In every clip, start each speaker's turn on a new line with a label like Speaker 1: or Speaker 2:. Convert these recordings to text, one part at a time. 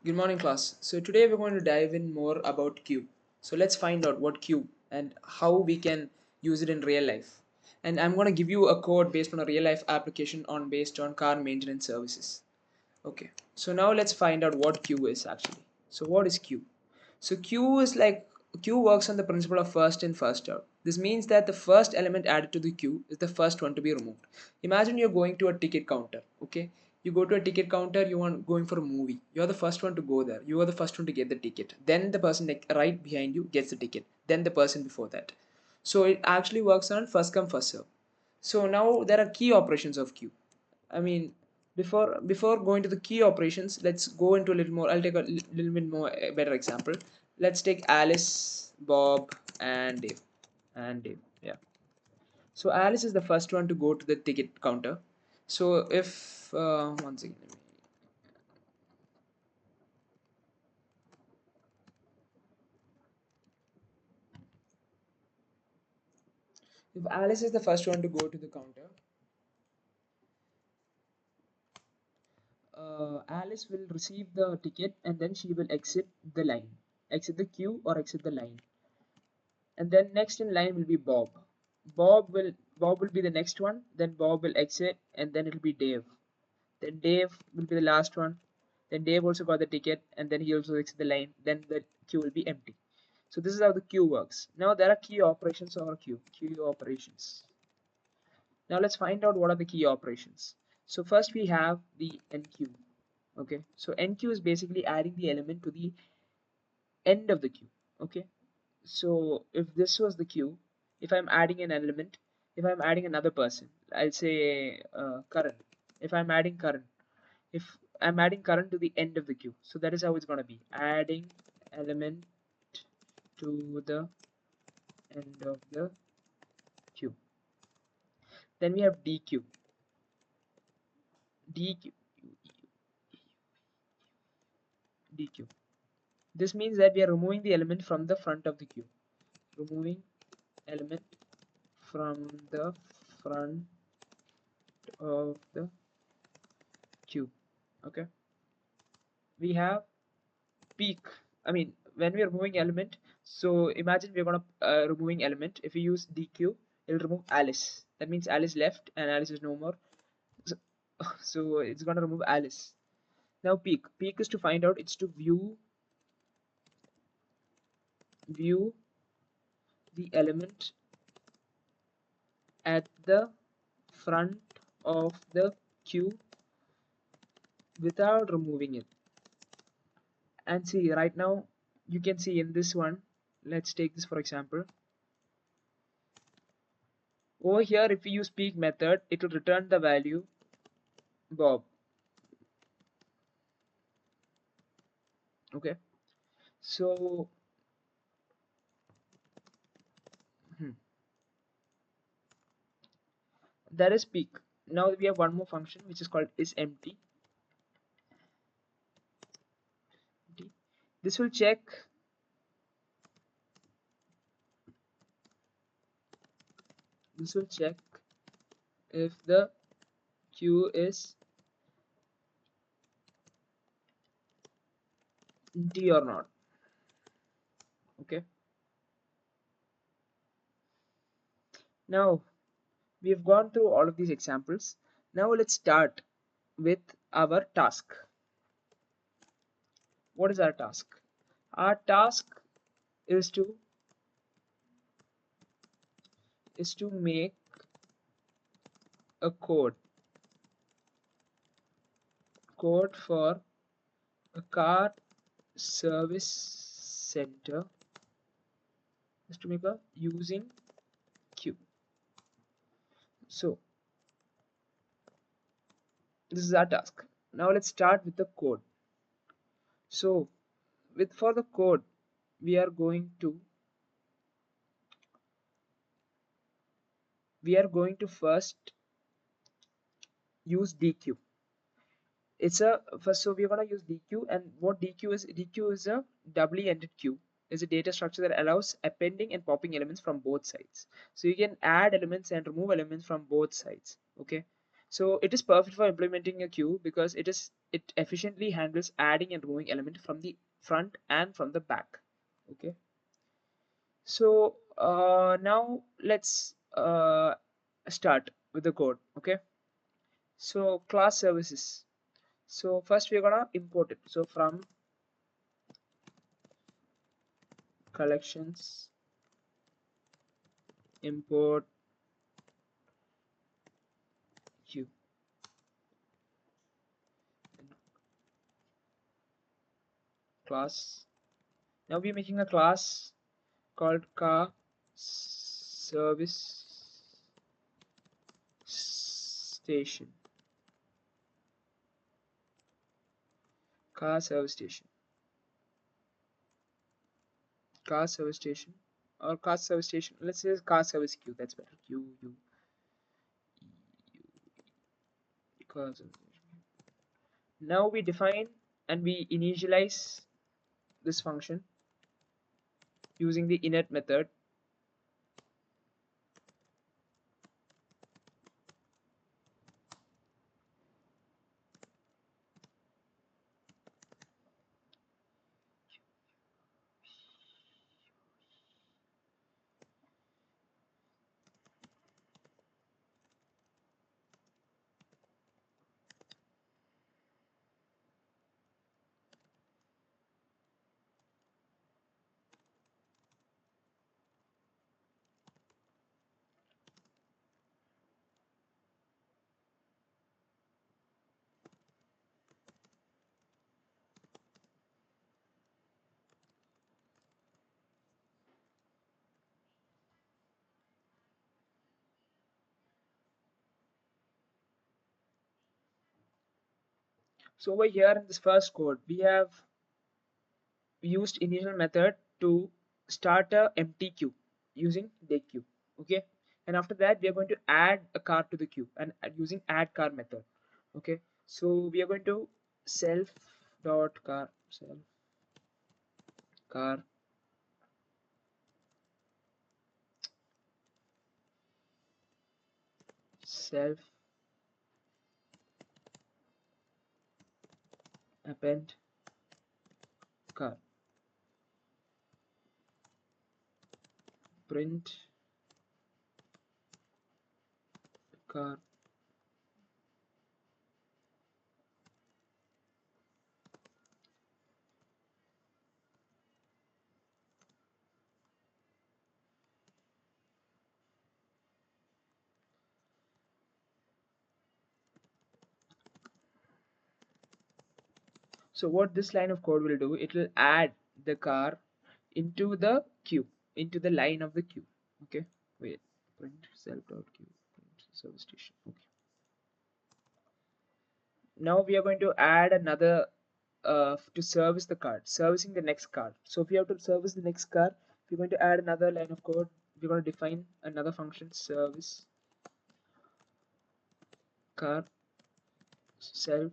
Speaker 1: Good morning, class. So today we're going to dive in more about Q. So let's find out what Q and how we can use it in real life. And I'm going to give you a code based on a real life application on based on car maintenance services. Okay. So now let's find out what Q is actually. So what is Q? So Q works on the principle of first in first out. This means that the first element added to the queue is the first one to be removed. Imagine you're going to a ticket counter, okay? You go to a ticket counter, you want going for a movie. You're the first one to go there. You are the first one to get the ticket. Then the person like right behind you gets the ticket. Then the person before that. So it actually works on first come first serve. So now there are key operations of queue. I mean, before going to the key operations, let's go into a little more. I'll take a little bit more better example. Let's take Alice, Bob, and Dave. And Dave, yeah. So Alice is the first one to go to the ticket counter. So if one second, if Alice is the first one to go to the counter, Alice will receive the ticket and then she will exit the line, exit the queue or exit the line. And then next in line will be Bob. Bob will be the next one, then Bob will exit, and then it'll be Dave. Then Dave will be the last one. Then Dave also got the ticket, and then he also exits the line. Then the queue will be empty. So this is how the queue works. Now there are key operations of our queue. Queue operations. Now let's find out what are the key operations. So first we have the enqueue. Okay, so enqueue is basically adding the element to the end of the queue. Okay, so if this was the queue, if I'm adding an element, if I'm adding another person, I'll say Karan. If I'm adding Karan, if I'm adding Karan to the end of the queue, so that is how it's going to be adding element to the end of the queue. Then we have DQ. DQ. DQ. This means that we are removing the element from the front of the queue. Removing element from the front of the queue. Okay. We have peak. I mean, when we are removing element, so imagine we're gonna removing element. If we use DQ, it'll remove Alice. That means Alice left and Alice is no more. So, so it's gonna remove Alice. Now peak. Peak is to find out. It's to view the element at the front of the queue without removing it. And see right now you can see in this one. Let's take this for example. Over here, if we use peak method, it will return the value Bob. Okay, so hmm, that is peak. Now we have one more function which is called is empty. This will check if the queue is empty or not. Okay, now we have gone through all of these examples. Now let's start with our task. What is our task? Our task is to make a code for a car service center, is to make a using queue. So this is our task. Now let's start with the code. So for the code, we are going to first use DQ. It's a first, so we're gonna use DQ, and what DQ is? DQ is a doubly ended queue. Is a data structure that allows appending and popping elements from both sides. So you can add elements and remove elements from both sides. Okay. So it is perfect for implementing a queue because it efficiently handles adding and removing element from the front and from the back. Okay. So now let's start with the code. Okay. So class services. So first we're gonna import it. So from collections import queue. Class. Now we're making a class called car service station. Car service station. Car service station. Or car service station. Let's say car service queue. That's better. Car service station. Now we define and we initialize this function using the init method. So over here in this first code, we have used initial method to start a empty queue using dequeue. Okay, and after that we are going to add a car to the queue and using add car method. Okay, so we are going to self dot car self car self append car print car. So what this line of code will do, it will add the car into the queue, into the line of the queue. Okay, wait, print self dot queue print service station. Okay, now we are going to add another to service the card, servicing the next card. So if you have to service the next card, we're going to add another line of code. We're going to define another function service car self.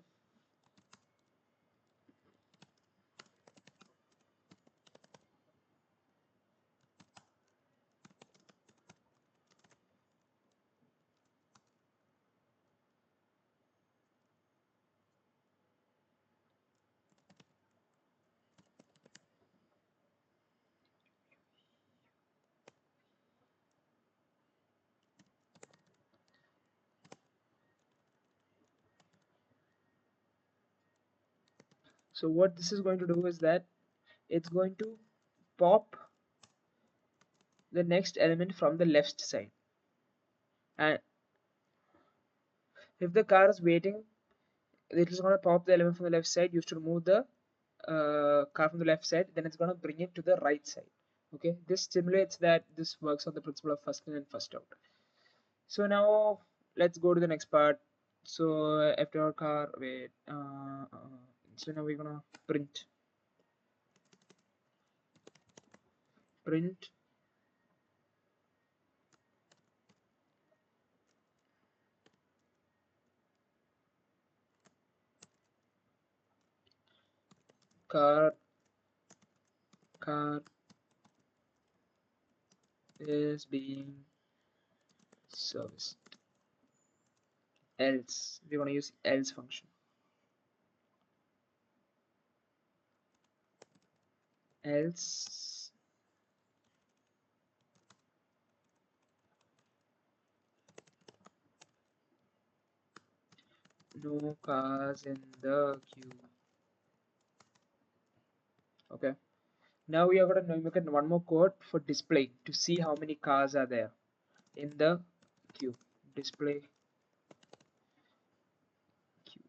Speaker 1: So what this is going to do is that it's going to pop the next element from the left side, and if the car is waiting, it is going to pop the element from the left side. You have to remove the car from the left side, then it's going to bring it to the right side. Okay, this simulates that this works on the principle of first in and first out. So now let's go to the next part. So after our car, wait, so now we're gonna print car car is being serviced. else. We're going to use else function. Else no cars in the queue. Okay. Now we are going to make one more code for display to see how many cars are there in the queue. Display queue.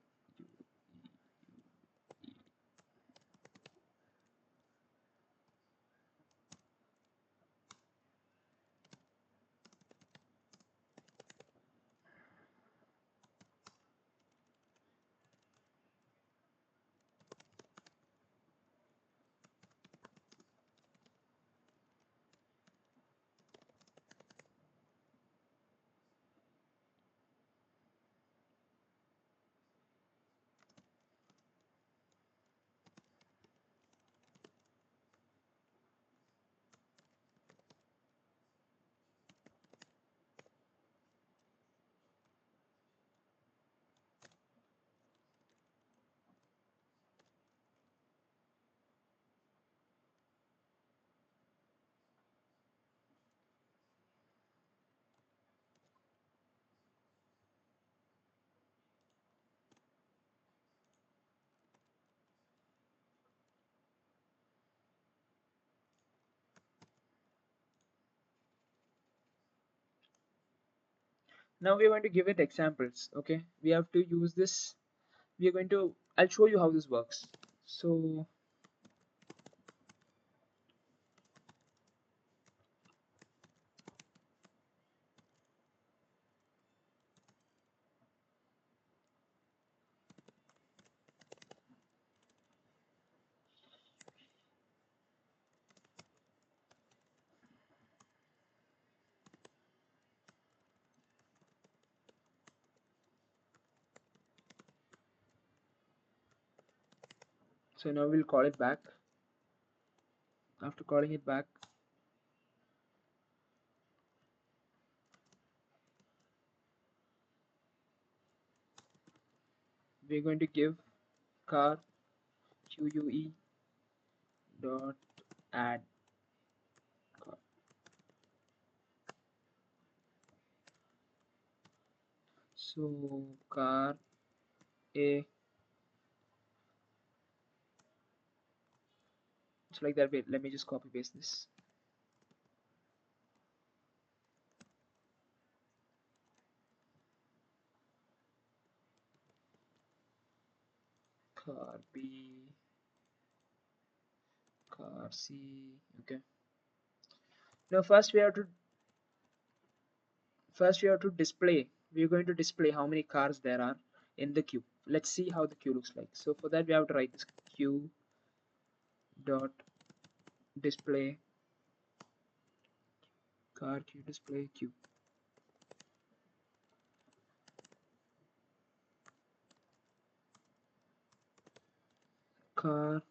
Speaker 1: Now we are going to give it examples. Okay, we have to use this. We are going to. I'll show you how this works. So now we'll call it back. After calling it back, we're going to give car QUE dot add car. So car a. So like that. Wait, let me just copy paste this. Car B, car C. Okay. Now first we have to display. We're going to display how many cars there are in the queue. Let's see how the queue looks like. So for that we have to write this queue dot display car queue display queue car.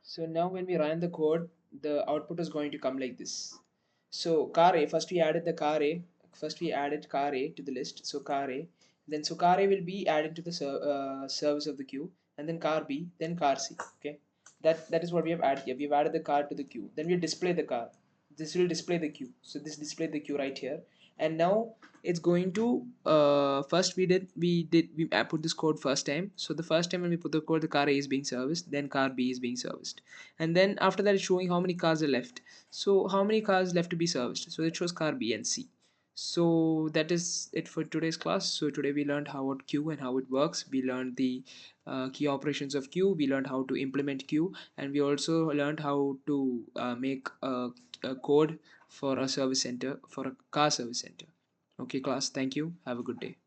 Speaker 1: So now when we run the code, the output is going to come like this. So car A, first we added car A to the list. So car A, then so car A will be added to the service of the queue, and then car B, then car C. Okay, that is what we have added here. We've added the car to the queue. Then we display the car. This will display the queue. So this display the queue right here, And now it's going to first we put this code first time. So the first time when we put the code, the car A is being serviced, then car B is being serviced, and then after that it's showing how many cars are left. So how many cars left to be serviced, so it shows car B and C. So that is it for today's class. So today we learned how what queue and how it works. We learned the key operations of queue. We learned how to implement queue, and we also learned how to make a code for a service center, for a car service center. Okay, class, thank you. Have a good day.